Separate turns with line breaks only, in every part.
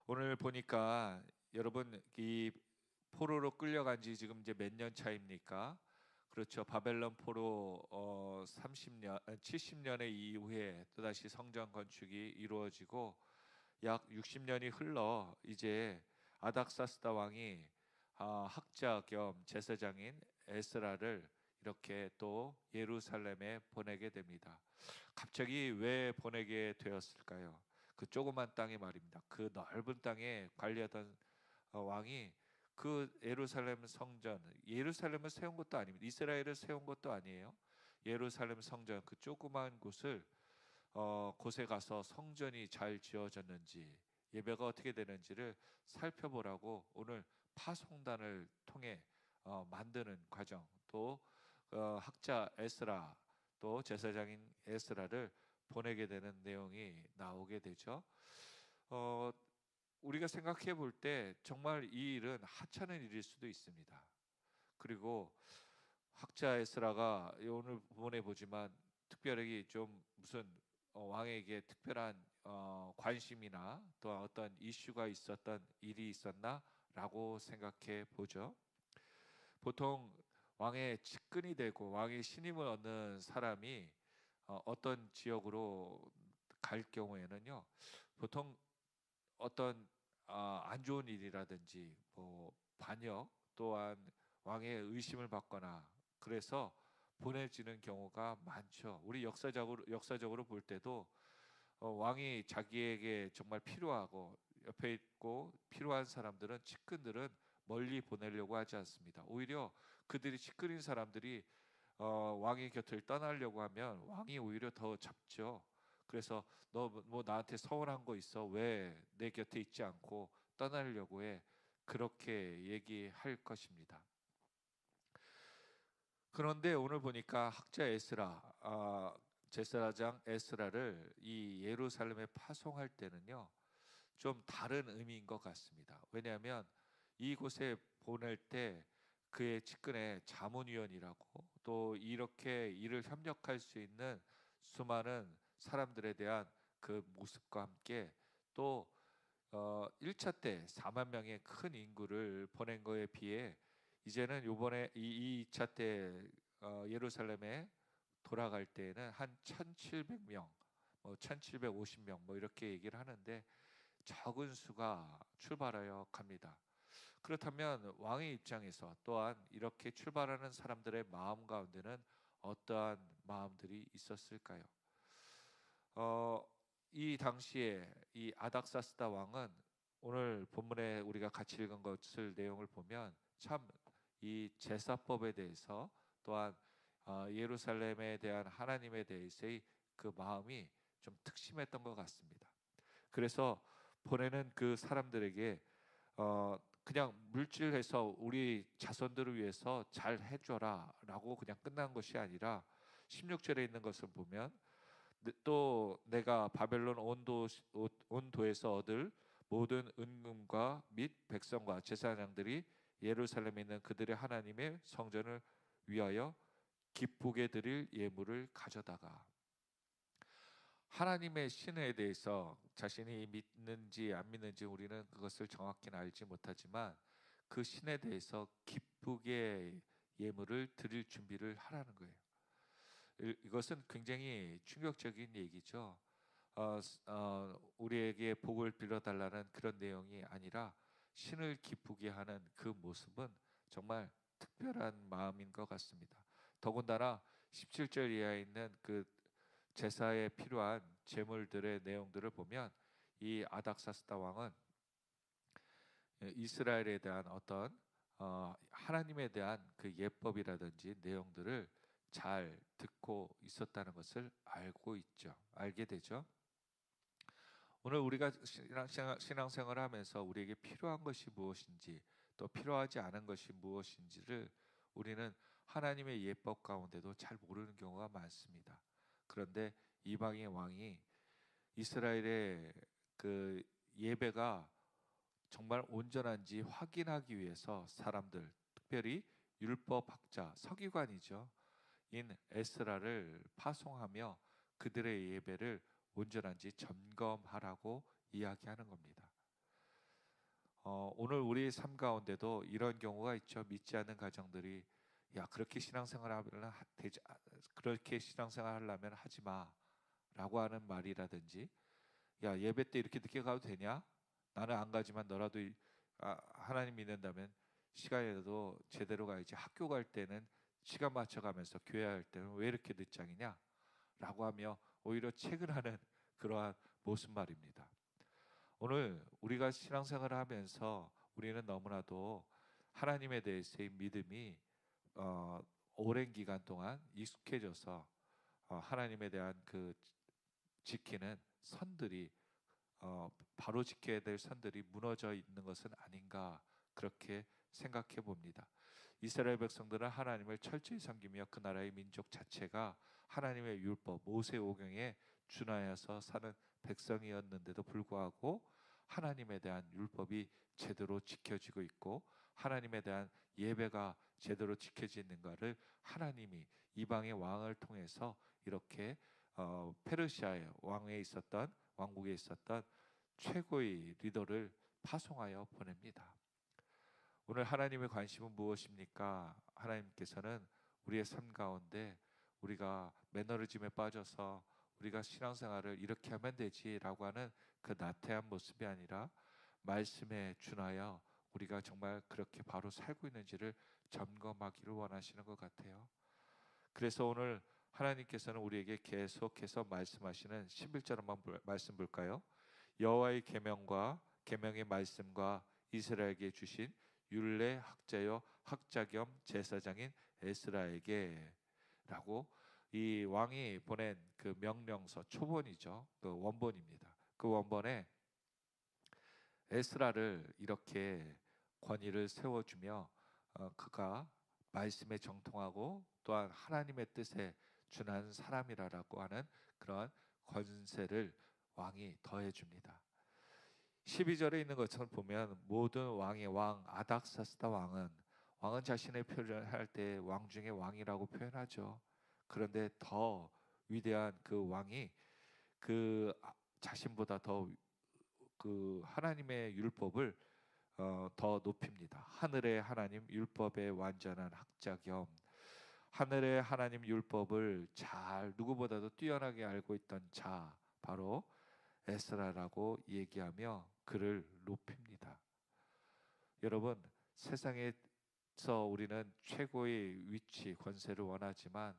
오늘 보니까 여러분 이 포로로 끌려간 지 지금 이제 몇 년 차입니까? 그렇죠. 바벨론 포로 30년, 70년의 이후에 또다시 성전 건축이 이루어지고 약 60년이 흘러 이제 아닥사스다 왕이 학자 겸 제사장인 에스라를 이렇게 또 예루살렘에 보내게 됩니다. 갑자기 왜 보내게 되었을까요? 그 조그만 땅에 말입니다. 그 넓은 땅에 관리하던 왕이 그 예루살렘 성전, 예루살렘을 세운 것도 아닙니다. 이스라엘을 세운 것도 아니에요. 예루살렘 성전 그 조그만 곳을 곳에 가서 성전이 잘 지어졌는지 예배가 어떻게 되는지를 살펴보라고 오늘 파송단을 통해 만드는 과정, 또 학자 에스라, 또 제사장인 에스라를 보내게 되는 내용이 나오게 되죠. 어, 우리가 생각해 볼 때 정말 이 일은 하찮은 일일 수도 있습니다. 그리고 학자 에스라가 오늘 부분에 보지만 특별히 좀 무슨 왕에게 특별한 관심이나 또 어떤 이슈가 있었던 일이 있었나라고 생각해 보죠. 보통 왕의 측근이 되고 왕의 신임을 얻는 사람이 어떤 지역으로 갈 경우에는요, 보통 어떤 안 좋은 일이라든지 뭐 반역 또한 왕의 의심을 받거나 그래서 보내지는 경우가 많죠. 우리 역사적으로 볼 때도 왕이 자기에게 정말 필요하고 옆에 있고 필요한 사람들은 측근들은 멀리 보내려고 하지 않습니다. 오히려 그들이 측근인 사람들이 왕의 곁을 떠나려고 하면 왕이 오히려 더 잡죠. 그래서 너 뭐 나한테 서운한 거 있어? 왜 내 곁에 있지 않고 떠나려고 해? 그렇게 얘기할 것입니다. 그런데 오늘 보니까 학자 에스라, 제사장 에스라를 이 예루살렘에 파송할 때는요, 좀 다른 의미인 것 같습니다. 왜냐하면 이곳에 보낼 때 그의 측근의 자문위원이라고 또 이렇게 일을 협력할 수 있는 수많은 사람들에 대한 그 모습과 함께 또 1차 때 4만 명의 큰 인구를 보낸 거에 비해 이제는 요번에 이 2차 때 예루살렘에 돌아갈 때에는 한 1,700명, 뭐 1,750명 뭐 이렇게 얘기를 하는데 적은 수가 출발하여 갑니다. 그렇다면 왕의 입장에서 또한 이렇게 출발하는 사람들의 마음 가운데는 어떠한 마음들이 있었을까요? 어, 이 당시에 이 아닥사스다 왕은 오늘 본문에 우리가 같이 읽은 것을 내용을 보면 참 이 제사법에 대해서 또한 예루살렘에 대한 하나님에 대해서의 그 마음이 좀 특심했던 것 같습니다. 그래서 보내는 그 사람들에게 그냥 물질해서 우리 자손들을 위해서 잘 해줘라라고 그냥 끝난 것이 아니라 16절에 있는 것을 보면 또 내가 바벨론 온도에서 얻을 모든 은금과 및 백성과 제사장들이 예루살렘에 있는 그들의 하나님의 성전을 위하여 기쁘게 드릴 예물을 가져다가 하나님의 신에 대해서 자신이 믿는지 안 믿는지 우리는 그것을 정확히는 알지 못하지만 그 신에 대해서 기쁘게 예물을 드릴 준비를 하라는 거예요. 이것은 굉장히 충격적인 얘기죠. 우리에게 복을 빌어달라는 그런 내용이 아니라 신을 기쁘게 하는 그 모습은 정말 특별한 마음인 것 같습니다. 더군다나 17절 이하에 있는 그 제사에 필요한 제물들의 내용들을 보면 이 아닥사스다 왕은 이스라엘에 대한 어떤 하나님에 대한 그 예법이라든지 내용들을 잘 듣고 있었다는 것을 알게 되죠. 오늘 우리가 신앙생활을 하면서 우리에게 필요한 것이 무엇인지 또 필요하지 않은 것이 무엇인지를 우리는 하나님의 예법 가운데도 잘 모르는 경우가 많습니다. 그런데 이방의 왕이 이스라엘의 그 예배가 정말 온전한지 확인하기 위해서 사람들, 특별히 율법학자, 서기관이죠. 인 에스라를 파송하며 그들의 예배를 온전한지 점검하라고 이야기하는 겁니다. 오늘 우리 삶 가운데도 이런 경우가 있죠. 믿지 않는 가정들이 야 그렇게 그렇게 신앙생활 하려면 하지 마라고 하는 말이라든지 야 예배 때 이렇게 늦게 가도 되냐? 나는 안 가지만 너라도 하나님 믿는다면 시간이라도 제대로 가야지. 학교 갈 때는 시간 맞춰가면서 교회 할 때는 왜 이렇게 늦장이냐? 라고 하며 오히려 체근하는 그러한 모습 말입니다. 오늘 우리가 신앙생활을 하면서 우리는 너무나도 하나님에 대해서의 믿음이 어, 오랜 기간 동안 익숙해져서 하나님에 대한 그 지키는 선들이 바로 지켜야 될 선들이 무너져 있는 것은 아닌가 그렇게 생각해 봅니다. 이스라엘 백성들은 하나님을 철저히 섬기며 그 나라의 민족 자체가 하나님의 율법 모세 오경에 준하여서 사는 백성이었는데도 불구하고 하나님에 대한 율법이 제대로 지켜지고 있고 하나님에 대한 예배가 제대로 지켜지는가를 하나님이 이방의 왕을 통해서 이렇게 페르시아의 왕국에 있었던 최고의 리더를 파송하여 보냅니다. 오늘 하나님의 관심은 무엇입니까? 하나님께서는 우리의 삶 가운데 우리가 매너리즘에 빠져서 우리가 신앙생활을 이렇게 하면 되지라고 하는 그 나태한 모습이 아니라 말씀에 준하여 우리가 정말 그렇게 바로 살고 있는지를 점검하기를 원하시는 것 같아요. 그래서 오늘 하나님께서는 우리에게 계속해서 말씀하시는 11절 한번 말씀 볼까요? 여호와의 계명과 계명의 말씀과 이스라엘에게 주신 율례 학자요 학자 겸 제사장인 에스라에게 라고 이 왕이 보낸 그 명령서 초본이죠. 그 원본입니다. 그 원본에 에스라를 이렇게 권위를 세워주며 그가 말씀에 정통하고 또한 하나님의 뜻에 준한 사람이라고 하는 그런 권세를 왕이 더해줍니다. 12절에 있는 것처럼 보면 모든 왕의 왕 아닥사스다 왕은 자신의 표현을 할 때 왕 중에 왕이라고 표현하죠. 그런데 더 위대한 그 왕이 그 자신보다 더 그 하나님의 율법을 더 높입니다. 하늘의 하나님 율법의 완전한 학자 겸 하늘의 하나님 율법을 잘 누구보다도 뛰어나게 알고 있던 자 바로 에스라라고 얘기하며 그를 높입니다. 여러분 세상에서 우리는 최고의 위치 권세를 원하지만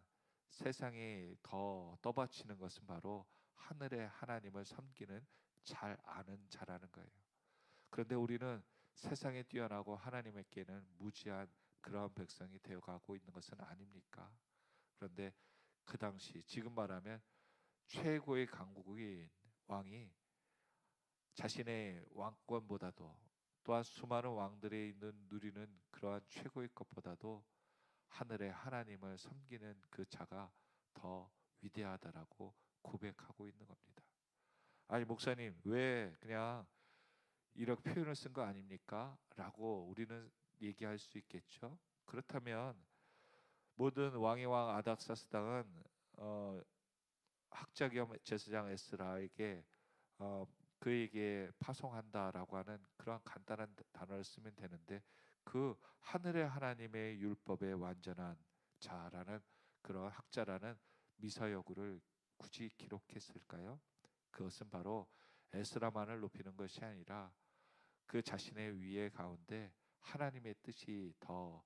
세상이 더 떠받치는 것은 바로 하늘의 하나님을 섬기는 잘 아는 자라는 거예요. 그런데 우리는 세상에 뛰어나고 하나님에게는 무지한 그러한 백성이 되어가고 있는 것은 아닙니까? 그런데 그 당시 지금 말하면 최고의 강국인 왕이 자신의 왕권보다도 또한 수많은 왕들이 있는 누리는 그러한 최고의 것보다도 하늘의 하나님을 섬기는 그 자가 더 위대하다라고 고백하고 있는 겁니다. 아니 목사님 왜 그냥 이렇게 표현을 쓴 거 아닙니까? 라고 우리는 얘기할 수 있겠죠. 그렇다면 모든 왕의 왕 아닥사스당은 학자 겸 제사장 에스라에게 어, 그에게 파송한다라고 하는 그런 간단한 단어를 쓰면 되는데 그 하늘의 하나님의 율법의 완전한 자라는 그런 학자라는 미사여구를 굳이 기록했을까요? 그것은 바로 에스라만을 높이는 것이 아니라 그 자신의 위에 가운데 하나님의 뜻이 더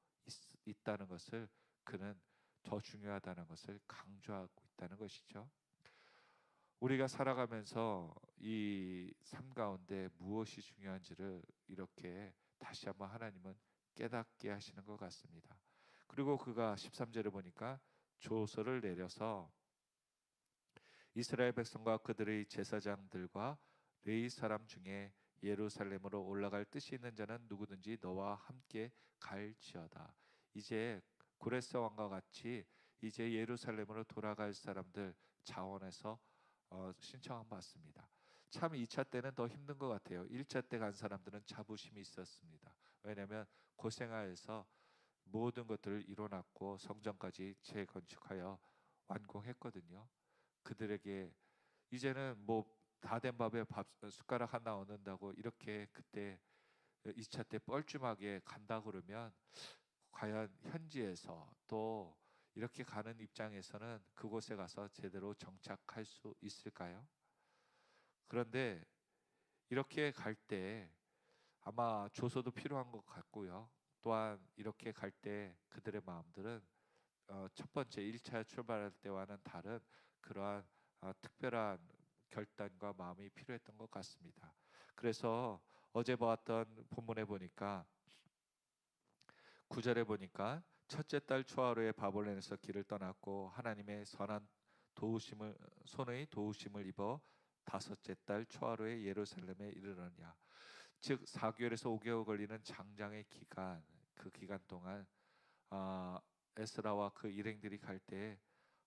있다는 것을 그는 더 중요하다는 것을 강조하고 있다는 것이죠. 우리가 살아가면서 이 삶 가운데 무엇이 중요한지를 이렇게 다시 한번 하나님은 깨닫게 하시는 것 같습니다. 그리고 그가 13절에 보니까 조서를 내려서 이스라엘 백성과 그들의 제사장들과 레위 사람 중에 예루살렘으로 올라갈 뜻이 있는 자는 누구든지 너와 함께 갈지어다. 이제 고레스 왕과 같이 이제 예루살렘으로 돌아갈 사람들 자원해서 신청한 받습니다. 참 2차 때는 더 힘든 것 같아요. 1차 때 간 사람들은 자부심이 있었습니다. 왜냐하면 고생하여서 모든 것들을 이뤄놨고 성전까지 재건축하여 완공했거든요. 그들에게 이제는 뭐 다 된 밥에 밥 숟가락 하나 얻는다고 이렇게 그때 2차 때 뻘쭘하게 간다 그러면 과연 현지에서 또 이렇게 가는 입장에서는 그곳에 가서 제대로 정착할 수 있을까요? 그런데 이렇게 갈 때 아마 조소도 필요한 것 같고요. 또한 이렇게 갈 때 그들의 마음들은 첫 번째 1차 출발할 때와는 다른 그러한 특별한 결단과 마음이 필요했던 것 같습니다. 그래서 어제 보았던 본문에 보니까 9절에 보니까 첫째 달 초하루에 바벨론에서 길을 떠났고 하나님의 선한 도우심을 손의 도우심을 입어 다섯째 달 초하루에 예루살렘에 이르러냐. 즉 4개월에서 5개월 걸리는 장장의 기간, 그 기간 동안 아, 에스라와 그 일행들이 갈 때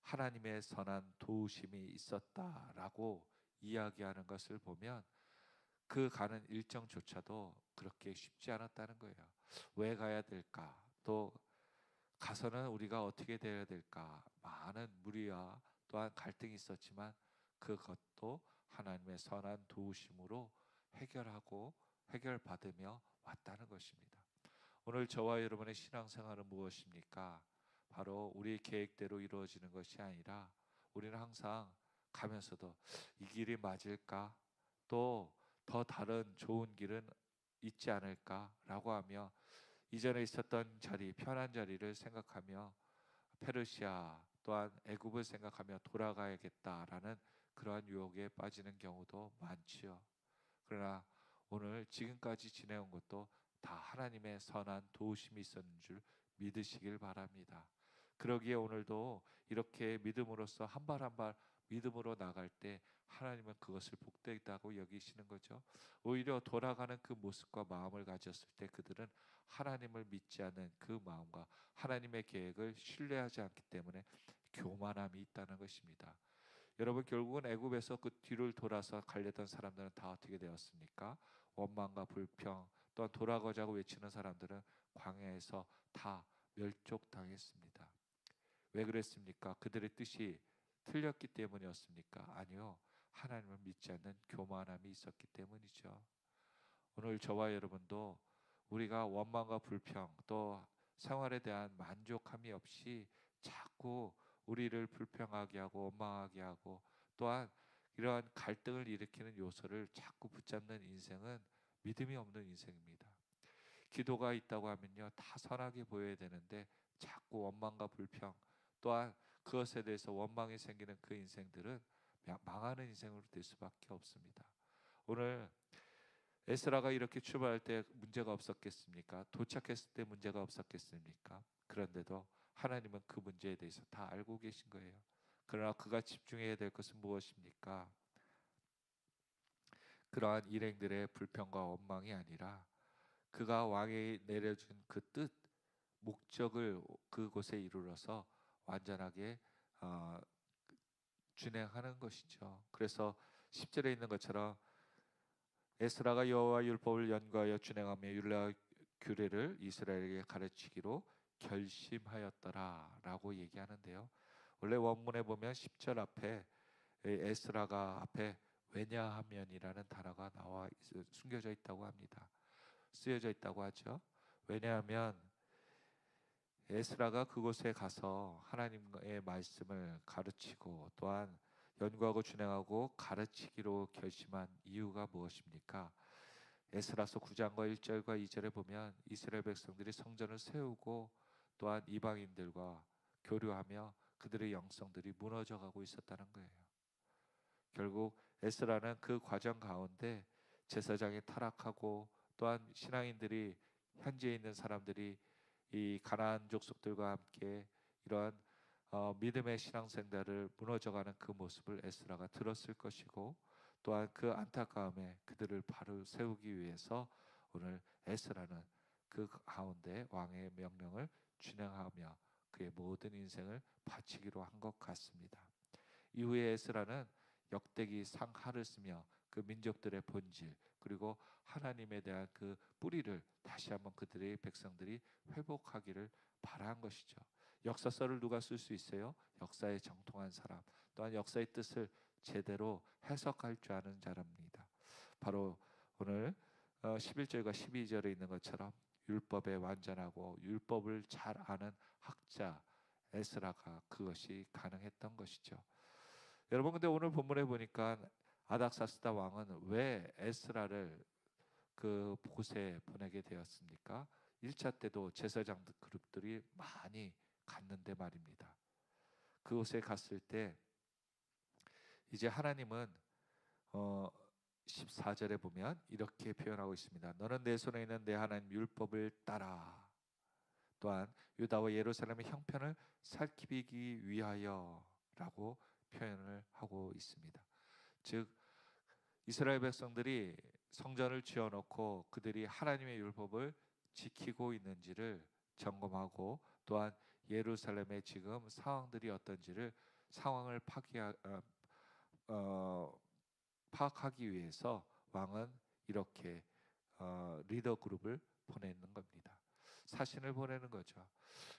하나님의 선한 도우심이 있었다라고 이야기하는 것을 보면 그 가는 일정조차도 그렇게 쉽지 않았다는 거예요. 왜 가야 될까? 또 가서는 우리가 어떻게 되어야 될까? 많은 무리와 또한 갈등이 있었지만 그것도 하나님의 선한 도우심으로 해결하고 해결받으며 왔다는 것입니다. 오늘 저와 여러분의 신앙생활은 무엇입니까? 바로 우리의 계획대로 이루어지는 것이 아니라 우리는 항상 가면서도 이 길이 맞을까? 또 더 다른 좋은 길은 있지 않을까라고 하며 이전에 있었던 자리, 편한 자리를 생각하며 페르시아 또한 애굽을 생각하며 돌아가야겠다라는 그러한 유혹에 빠지는 경우도 많지요. 그러나 오늘 지금까지 지내온 것도 다 하나님의 선한 도우심이 있었는 줄 믿으시길 바랍니다. 그러기에 오늘도 이렇게 믿음으로써 한 발 한 발 믿음으로 나갈 때 하나님은 그것을 복되다고 여기시는 거죠. 오히려 돌아가는 그 모습과 마음을 가졌을 때 그들은 하나님을 믿지 않는 그 마음과 하나님의 계획을 신뢰하지 않기 때문에 교만함이 있다는 것입니다. 여러분 결국은 애굽에서 그 뒤를 돌아서 가려던 사람들은 다 어떻게 되었습니까? 원망과 불평 또한 돌아가자고 외치는 사람들은 광야에서 다 멸족당했습니다. 왜 그랬습니까? 그들의 뜻이 틀렸기 때문이었습니까? 아니요. 하나님을 믿지 않는 교만함이 있었기 때문이죠. 오늘 저와 여러분도 우리가 원망과 불평 또 생활에 대한 만족함이 없이 자꾸 우리를 불평하게 하고 원망하게 하고 또한 이러한 갈등을 일으키는 요소를 자꾸 붙잡는 인생은 믿음이 없는 인생입니다. 기도가 있다고 하면요 다 선하게 보여야 되는데 자꾸 원망과 불평 또한 그것에 대해서 원망이 생기는 그 인생들은 망하는 인생으로 될 수밖에 없습니다. 오늘 에스라가 이렇게 출발할 때 문제가 없었겠습니까? 도착했을 때 문제가 없었겠습니까? 그런데도 하나님은 그 문제에 대해서 다 알고 계신 거예요. 그러나 그가 집중해야 될 것은 무엇입니까? 그러한 일행들의 불평과 원망이 아니라 그가 왕에 내려준 그 뜻, 목적을 그곳에 이르러서 완전하게 어, 준행하는 것이죠. 그래서 10절에 있는 것처럼 에스라가 여호와 율법을 연구하여 준행하며 율례와 규례를 이스라엘에게 가르치기로 결심하였더라라고 얘기하는데요. 원래 원문에 보면 10절 앞에 에스라가 앞에 왜냐하면이라는 단어가 나와 숨겨져 있다고 합니다. 쓰여져 있다고 하죠. 왜냐하면 에스라가 그곳에 가서 하나님의 말씀을 가르치고 또한 연구하고 준행하고 가르치기로 결심한 이유가 무엇입니까? 에스라서 9장과 1절과 2절에 보면 이스라엘 백성들이 성전을 세우고 또한 이방인들과 교류하며 그들의 영성들이 무너져가고 있었다는 거예요. 결국 에스라는 그 과정 가운데 제사장이 타락하고 또한 신앙인들이 현지에 있는 사람들이 이 가나안 족속들과 함께 이러한 믿음의 신앙생활을 무너져가는 그 모습을 에스라가 들었을 것이고 또한 그 안타까움에 그들을 바로 세우기 위해서 오늘 에스라는 그 가운데 왕의 명령을 준행하며 그의 모든 인생을 바치기로 한 것 같습니다. 이후에 에스라는 역대기 상하를 쓰며 그 민족들의 본질 그리고 하나님에 대한 그 뿌리를 다시 한번 그들의 백성들이 회복하기를 바란 것이죠. 역사서를 누가 쓸 수 있어요? 역사에 정통한 사람 또한 역사의 뜻을 제대로 해석할 줄 아는 사람입니다. 바로 오늘 11절과 12절에 있는 것처럼 율법에 완전하고 율법을 잘 아는 학자 에스라가 그것이 가능했던 것이죠. 여러분, 근데 오늘 본문에 보니까 아닥사스다 왕은 왜 에스라를 그 곳에 보내게 되었습니까? 1차 때도 제사장 그룹들이 많이 갔는데 말입니다. 그곳에 갔을 때 이제 하나님은 14절에 보면 이렇게 표현하고 있습니다. 너는 내 손에 있는 내 하나님 율법을 따라 또한 유다와 예루살렘의 형편을 살피기 위하여라고 표현을 하고 있습니다. 즉 이스라엘 백성들이 성전을 지어놓고 그들이 하나님의 율법을 지키고 있는지를 점검하고 또한 예루살렘의 지금 상황들이 어떤지를 상황을 파악하기 위해서 왕은 이렇게 리더 그룹을 보내는 겁니다. 사신을 보내는 거죠.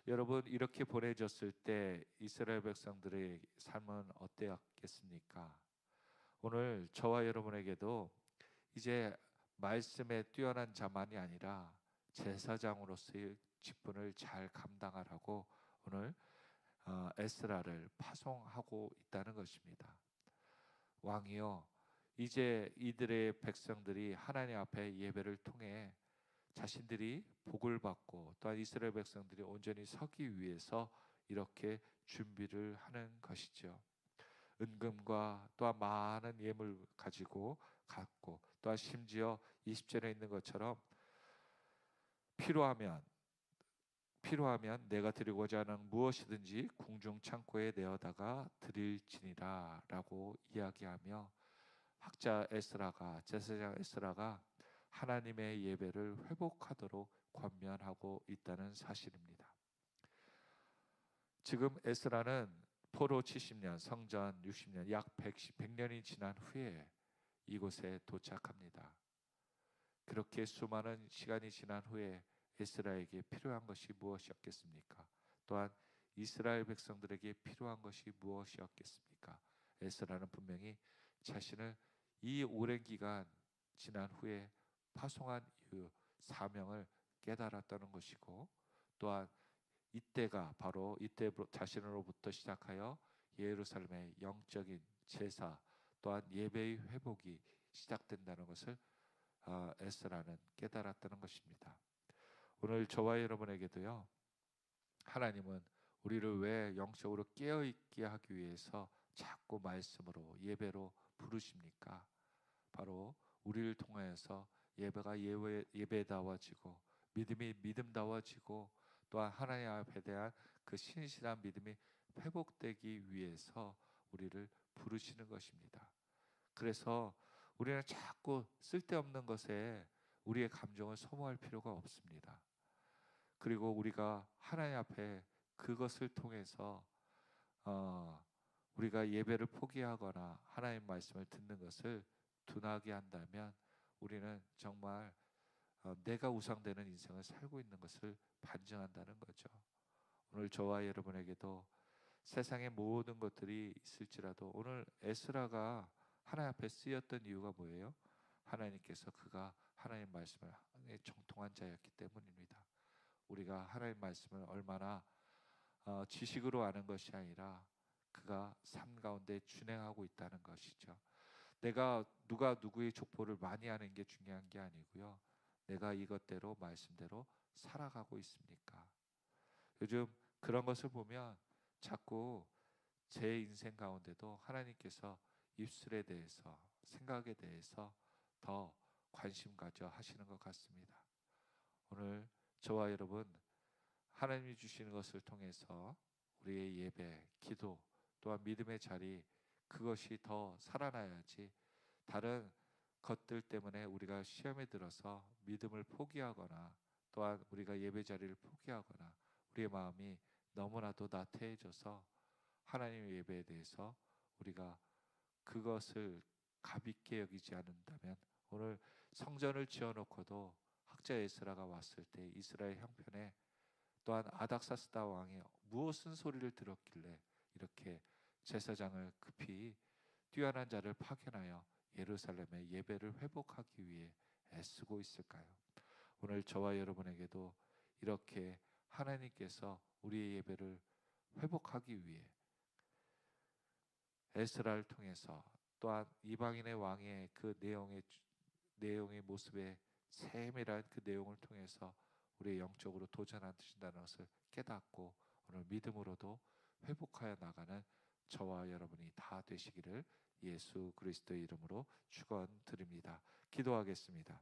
여러분, 이렇게 보내졌을 때 이스라엘 백성들의 삶은 어땠겠습니까? 오늘 저와 여러분에게도 이제 말씀에 뛰어난 자만이 아니라 제사장으로서의 직분을 잘 감당하라고 오늘 에스라를 파송하고 있다는 것입니다. 왕이요, 이제 이들의 백성들이 하나님 앞에 예배를 통해 자신들이 복을 받고 또한 이스라엘 백성들이 온전히 서기 위해서 이렇게 준비를 하는 것이죠. 은금과 또한 많은 예물 가지고 갔고 또한 심지어 20절에 있는 것처럼 필요하면 내가 드리고자 하는 무엇이든지 궁중 창고에 내어다가 드릴지니라 라고 이야기하며 학자 에스라가 제사장 에스라가 하나님의 예배를 회복하도록 권면하고 있다는 사실입니다. 지금 에스라는 포로 70년, 성전 60년, 약 100년이 지난 후에 이곳에 도착합니다. 그렇게 수많은 시간이 지난 후에 에스라에게 필요한 것이 무엇이었겠습니까? 또한 이스라엘 백성들에게 필요한 것이 무엇이었겠습니까? 에스라는 분명히 자신을 이 오랜 기간 지난 후에 파송한 이후 사명을 깨달았다는 것이고 또한 이때가 바로 이때 자신으로부터 시작하여 예루살렘의 영적인 제사 또한 예배의 회복이 시작된다는 것을 에스라는 깨달았다는 것입니다. 오늘 저와 여러분에게도요, 하나님은 우리를 왜 영적으로 깨어있게 하기 위해서 자꾸 말씀으로 예배로 부르십니까? 바로 우리를 통하여서 예배가 예배다워지고 믿음이 믿음다워지고 또한 하나님 앞에 대한 그 신실한 믿음이 회복되기 위해서 우리를 부르시는 것입니다. 그래서 우리는 자꾸 쓸데없는 것에 우리의 감정을 소모할 필요가 없습니다. 그리고 우리가 하나님 앞에 그것을 통해서 우리가 예배를 포기하거나 하나님 말씀을 듣는 것을 둔하게 한다면 우리는 정말 내가 우상되는 인생을 살고 있는 것을 반증한다는 거죠. 오늘 저와 여러분에게도 세상의 모든 것들이 있을지라도 오늘 에스라가 하나님 앞에 쓰였던 이유가 뭐예요? 하나님께서 그가 하나님 말씀을 정통한 자였기 때문입니다. 우리가 하나님 말씀을 얼마나 지식으로 아는 것이 아니라 그가 삶 가운데 준행하고 있다는 것이죠. 내가 누가 누구의 족보를 많이 하는 게 중요한 게 아니고요. 내가 이것대로 말씀대로 살아가고 있습니까? 요즘 그런 것을 보면 자꾸 제 인생 가운데도 하나님께서 입술에 대해서 생각에 대해서 더 관심 가져 하시는 것 같습니다. 오늘 저와 여러분 하나님이 주시는 것을 통해서 우리의 예배, 기도 또한 믿음의 자리 그것이 더 살아나야지 다른 것들 때문에 우리가 시험에 들어서 믿음을 포기하거나 또한 우리가 예배 자리를 포기하거나 우리의 마음이 너무나도 나태해져서 하나님의 예배에 대해서 우리가 그것을 가볍게 여기지 않는다면 오늘 성전을 지어놓고도 학자 에스라가 왔을 때 이스라엘 형편에 또한 아닥사스다 왕이 무엇은 소리를 들었길래 이렇게 제사장을 급히 뛰어난 자를 파견하여 예루살렘의 예배를 회복하기 위해 애쓰고 있을까요? 오늘 저와 여러분에게도 이렇게 하나님께서 우리의 예배를 회복하기 위해 에스라를 통해서, 또한 이방인의 왕의 그 내용의 모습의 세밀한 그 내용을 통해서 우리의 영적으로 도전하신다는 것을 깨닫고 오늘 믿음으로도 회복하여 나가는 저와 여러분이 다 되시기를 예수 그리스도의 이름으로 축원드립니다. 기도하겠습니다.